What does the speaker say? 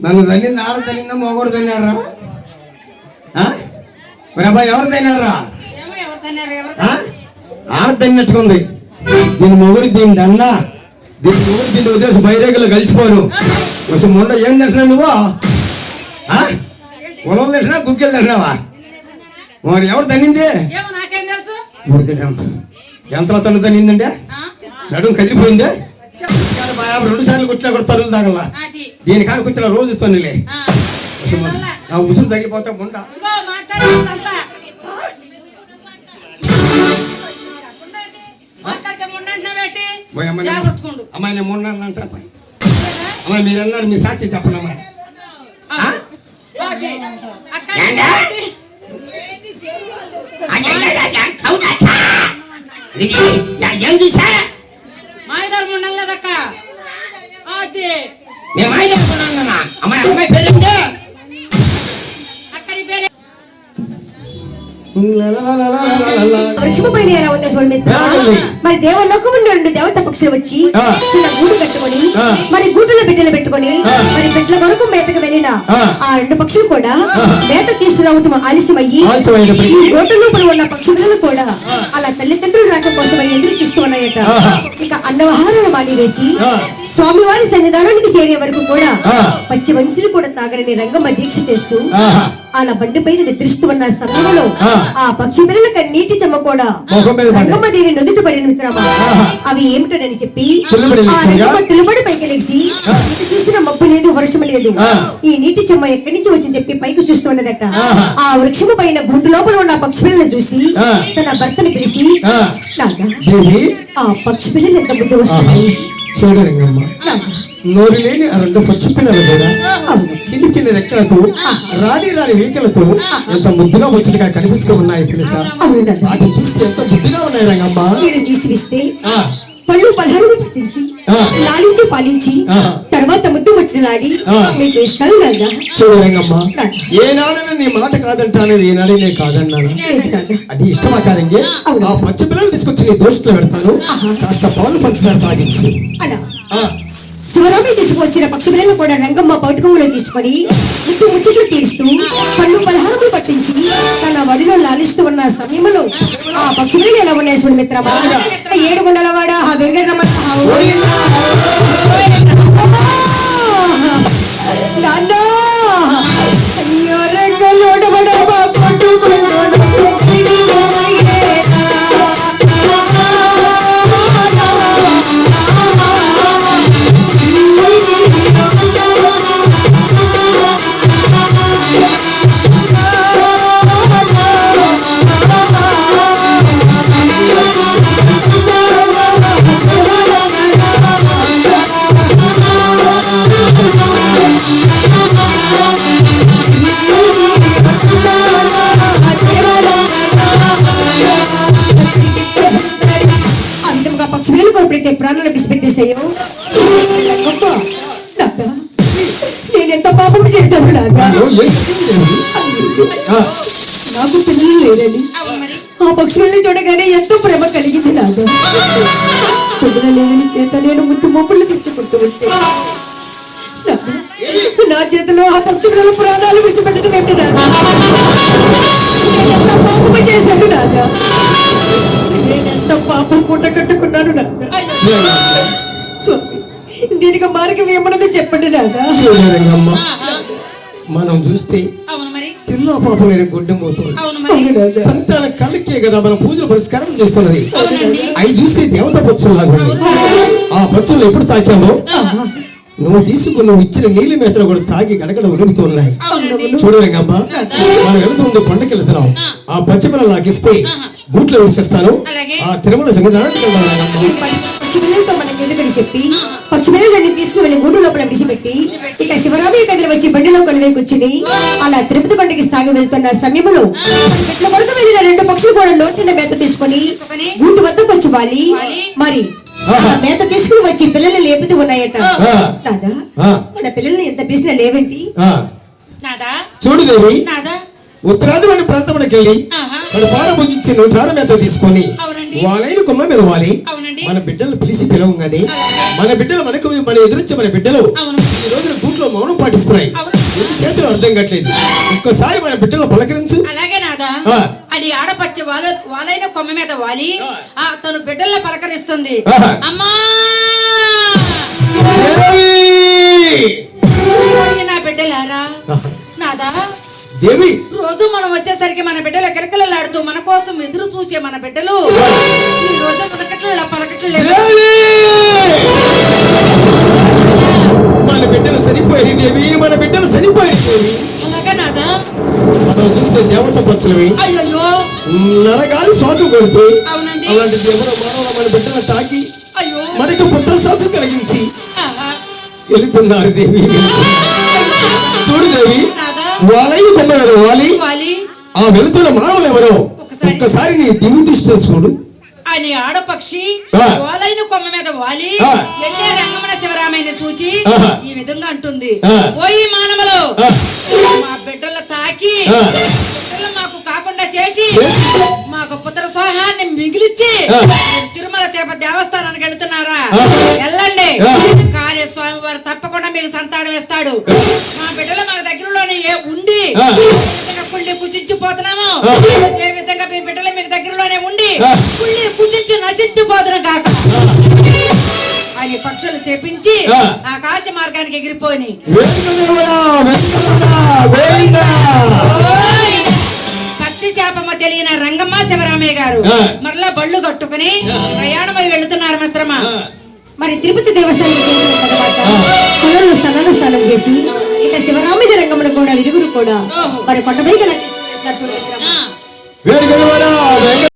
నన్ను తల్లింది ఆడ తల్లిందా మొగోడు తిన్నారా? మరి అబ్బాయి ఎవరు తిన్నారా? ఆడ తిన్నట్టుకుంది. దీని మొగుడు దీని దండ, దీని మొగుడు దీని ఉద్దేశం బైరేగులు కలిసిపోను. కొంచెం ముండ ఏం తింటున్నావు నువ్వు? పొలం తింటున్నా గుగ్గిలు తింటున్నావా? మరి ఎవరు తన్నింది? ఎంతలో తను తన్నిందంటే నడుము కదిలిపోయిందే. 2 సార్లు కూర్చున్నా కూడా తల్లు తాగల. దీని కాడ కూర్చున్నా రోజు తన్నులే. ఉసురు తగిలిపోతా ముండ. అమ్మాయి నేను మొన్న అంట. అమ్మాయి మీరు అన్నారు, మీ సాక్షి చెప్పండి అమ్మాయి. ఏం చూసా మాయదారు ఉండలేదక్క. నేను మాయదారు కొన్నాను. అమ్మాయి అమ్మాయి పేరేంటే? వృక్షము పైన ఎలా ఉంది సోమిత్ర? మరి దేవలోకము నుండి దేవత పక్షులు వచ్చి గూడు కట్టుకొని మరి గూటులో బిడ్డలు పెట్టుకొని మరి బిడ్డల వరకు మేతకు వెళ్ళిన ఆ 2 పక్షులు కూడా మేత తీసుకురావటం ఆలస్యమయ్యి ఈ గోటు లోపల ఉన్న పక్షులను కూడా అలా తల్లిదండ్రులు రాక కోసమై ఎదురు చూస్తూ ఉన్నాయట. ఇక అన్నవహారాలు మానివేసి స్వామివారి సన్నిధానానికి చేరే వరకు కూడా పచ్చి మంచిని కూడా తాగరని రంగమ్మ దీక్ష చేస్తూ అలా బండి పైన నిద్రిస్తూ ఉన్న సమయంలో ఆ పక్షి పిల్లల కన్నీటి చెమ్మ కూడా రంగమ్మ దేవి నుదుట పడిన మిత్రమా. అవి ఏమిటని చెప్పి ఆ రంగమ్మ తిరుబడి పైకి లేచి చూసిన మబ్బు లేదు, వర్షం లేదు, ఈ నీటి చెమ్మ ఎక్కడి నుంచి వచ్చి చెప్పి పైకి చూస్తూ ఉన్నదట. ఆ వృక్షము పైన గుంటు లోపల ఉన్న పక్షి పిల్లలు చూసి తన భర్తని పిలిచి, ఆ పక్షి పిల్లలు ఎంత బుద్ధి వస్తున్నాయి చూడరంగమ్మ. నోరు లేని ఆ 2 పక్షి పిల్లలు కూడా చిన్న చిన్న రెక్కలతో రాని వీకలతో ఎంత ముద్దుగా వచ్చినగా కనిపిస్తూ ఉన్నాయి తెలుసా? వాటిని చూస్తే ఎంత ముద్దుగా ఉన్నాయి రంగమ్మ. తీసిస్తే పళ్ళు పల్హాలను పట్టించి లాలించి పాలించి తర్వాత ముద్దు వచ్చినలాడి మీకు ఇస్తారు రంగా. చూడరంగమ్మ, ఏనాడని నీ మాట కాదంటాను, ఏనాడే నేను కాదన్నాను. అది ఇష్టమా కాదండి? ఆ పచ్చి పిల్లలు తీసుకొచ్చి నీ దోషులు పెడతాను, కాస్త పాలు పంచదార తాగించు. శివరామి తీసుకువచ్చిన పక్షి పిల్లలు కూడా రంగమ్మ పౌటుకంలో తీసుకొని ముద్దు ముచ్చట్లు తీరుస్తూ పళ్ళు పలహారములు పట్టించి తన వడిలో లాలిస్తూ ఉన్న సమయంలో ఆ పక్షి పిల్లలు ఎలా ఉన్నాయి చూడు మిత్రమా. 7 గుండలవాడ ఆ వెంకటరమణ అయ్యో రంగలోడబడ ప్రాణాలు విడిచిపెట్టేసాయో. నేనెంత పాపం చేశాను నాన్న. నాకు పిల్లలు లేరని ఆ పక్షుల్ని చూడగానే ఎంతో ప్రేమ కలిగింది నాన్న. పిల్లలు లేదని చేత నేను ముద్దు మొప్పులు తెచ్చుకుంటూ ఉంటే నా చేతిలో ఆ పక్షుల ప్రాణాలు విడిచిపెట్టడం ఏంటి నాన్న? నేనెంత పాపం చేశాను నాన్న. నేనెంత పాపం పూట కట్టుకున్నాను నాన్న. దీనికి మార్గం ఏమన్నదో చెప్పండి నాన్న. మనం చూస్తే పిల్ల పాపం లేని గుడ్డె మోతుంది. సంతాన కళ్ళకే కదా మనం పూజలు పురస్కారం చేస్తున్నది. అవి చూస్తే దేవత పక్షులు లాగా ఆ పక్షులు ఎప్పుడు తాకామో నువ్వు తీసుకుని నువ్వు ఇచ్చిన నీళ్ళ మేతలు కూడా తాగి గడగడ ఉడుగుతున్నాయి. చూడరంగమ్మ, మనం వెళుతుంది కొండకి వెళ్తున్నాం. ఆ పచ్చిమిరలు నాకు ఇస్తే గూట్లో విడిచేస్తాను. ఆ తిరుమల సన్నిధానానికి చెప్పి పచ్చిమిరలన్నీ తీసుకువెళ్ళి గూడు లోపల విడిచిపెట్టి ఇక శివరామి కదిలి వచ్చి బండిలో కొలువై కూర్చుని అలా తిరుపతి కొండకి సాగి వెళ్తున్న సమయంలో ఇట్ల వరకు వెళ్ళిన 2 పక్షులు కూడా నోటిన మేత తీసుకుని గూటు వద్దకు వచ్చి వాలి మరి మేత తీసుకుని వచ్చి పిల్లలు లేపుతూ ఉన్నాయట. నాదా మన పిల్లల్ని ఎంత పిలిచినా లేవేంటి? చూడు దేవి, ఉత్తరాదిలోని ప్రాంతానికి వెళ్ళి ఆహా. మన పార భుజించి 106 మేత తీసుకొని అవునండి. వాళ్ళైన కొమ్మ మీద వాలి అవునండి. మన బిడ్డలు పిలిచి పిలవంగానే మన బిడ్డలు మనకు మన ఎదురొచ్చే మన బిడ్డలు అవును. ఈ రోజున గూట్లో మౌనం పాటిస్తున్నాయి. అవును. ఎందుకు చేతులు అర్థం కావట్లేదు. ఒక్కసారి మన బిడ్డలు పలకరించు. అలాగే నాదా ఆ. అది ఆడపచ్చ వాళ్ళైన కొమ్మ మీద వాలి ఆ తను బిడ్డల్లో పలకరిస్తుంది. ఆహా. అమ్మా దేవి! నా బిడ్డలారా నాదా దేవి రోజు మనం వచ్చేసరికి మన బిడ్డలు కిరకలలాడుతూ మన కోసం ఎదురు చూసే మన బిడ్డలు ఈ రోజు మనకట్లా పలకట్లు లేదు. దేవి! మన బిడ్డలు చనిపోయారు దేవి, మన బిడ్డలు చనిపోయారు దేవి. అలాగే నాదా మనం చూస్తే దేవత పక్షులవి అయ్యో నరగాలి సాకు కొడుతూ అవునండి. అలాంటి దేవుడు మానవ మన బిడ్డలు తాకి అయ్యో మనకు పుత్ర సాకు కలిగించి ఆహా. వెళుతున్నారు దేవి. చూడు దేవి, నాదా వాళ్ళైన కొమ్మ మీద వాలి వాలి ఆ వెళుతున్న మానవులు ఎవరో ఒక్కసారి. ఒక్కసారి నీ దివి దృష్టితో చూడు. అని ఆడపక్షి ఆ. వాలైన కొమ్మ మీద వాలి ఆ. ఎల్లే రంగమన శివరామయ్యని సూచి ఆహా. ఈ విధంగా అంటుంది. ఆ. పోయి మానవులు ఆ. మా బిడ్డల తాకి ఆ. బిడ్డలు మాకు కాకుండా చేసి మాకు పుత్ర సోహాన్ని మిగిలిచ్చి ఆ. మీరు తిరుమల తిరుపతి దేవస్థానానికి వెళ్తున్నారా ఆ. వెళ్ళండి ఆ. కానీ స్వామి వారు తప్పకుండా మీకు సంతానం ఇస్తాడు. మా బిడ్డలు మాకు దగ్గరలోనే ఉండి ఆ. ఏ విధంగా కుళ్ళి కుచించిపోతున్నాము ఆ. ఏ విధంగా మీ బిడ్డలు మీకు దగ్గరలోనే ఉండి ఆ. కుళ్ళి కుచించి నశించిపోతున్న కాక అని పక్షులు చెప్పించి ఆ. ఆకాశ మార్గానికి ఎగిరిపోయి వెంకటరమణ, వెంకటరమణ, గోవిందా. పక్షి చేపమ్మ తెలియని రంగమ్మ శివరామయ్య గారు ఆ. మరలా బళ్ళు కట్టుకుని ప్రయాణమై వెళుతున్నారు మిత్రమా. మరి తిరుపతి దేవస్థానం చేసిన తర్వాత కొలంలో స్నానం చేసి ఇక శివరామిడి రంగమును కూడా ఇరుగురు కూడా ఓహో. మరి కొండపైకి లగ్గిస్తున్నారు చూడండి. ఆ. వెంకటరమణ, వెంకట